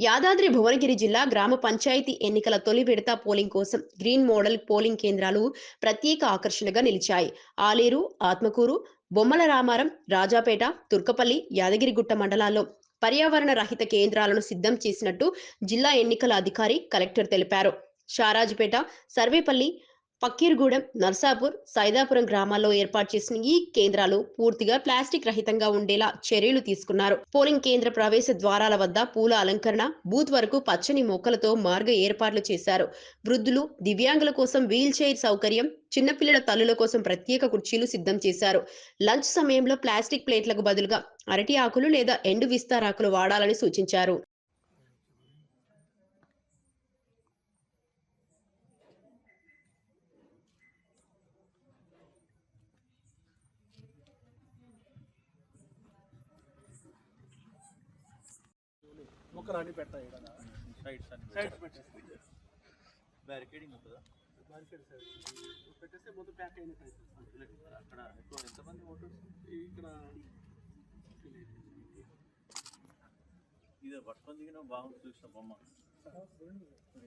యాదాద్రి భువనగిరి జిల్లా గ్రామ పంచాయతీ ఎన్నికల తొలి విడత పోలింగ్ కోసం గ్రీన్ మోడల్ పోలింగ్ కేంద్రాలు ప్రత్యేక ఆకర్షణగా నిలిచాయి. ఆలేరు, ఆత్మకూరు, బొమ్మల రామారం, రాజాపేట, తుర్కపల్లి, యాదగిరిగుట్ట మండలాల్లో పర్యావరణ రహిత కేంద్రాలను సిద్ధం చేసినట్టు జిల్లా ఎన్నికల అధికారి కలెక్టర్ తెలిపారు. షారాజుపేట, సర్వేపల్లి, పక్కీర్గూడెం, నర్సాపూర్, సైదాపురం గ్రామాల్లో ఏర్పాటు చేసిన ఈ కేంద్రాలు పూర్తిగా ప్లాస్టిక్ రహితంగా ఉండేలా చర్యలు తీసుకున్నారు. పోలింగ్ కేంద్ర ప్రవేశ ద్వారాల వద్ద పూల అలంకరణ, బూత్ వరకు పచ్చని మొక్కలతో మార్గ ఏర్పాట్లు చేశారు. వృద్ధులు, దివ్యాంగుల కోసం వీల్ చైర్ సౌకర్యం, చిన్నపిల్లల తల్లుల కోసం ప్రత్యేక కుర్చీలు సిద్ధం చేశారు. లంచ్ సమయంలో ప్లాస్టిక్ ప్లేట్లకు బదులుగా అరటి ఆకులు లేదా ఎండు విస్తారాకులు వాడాలని సూచించారు. మొక్కలన్నీ పెడతాయి కదా సైడ్స్ అన్ని సైడ్స్ పెట్టేస్తాయి. బ్యారికేడింగ్ ఉంటుందా? మార్కెట్ సైడ్ పెట్టేస్తే మొత్తం ప్యాక్ అయినట్టు అక్కడ ఎక్కువ ఎంతమంది ఓటర్స్? ఇక్కడ ఇది పట్టుకొని దిగిన బాగుంది చూసిన బొమ్మ.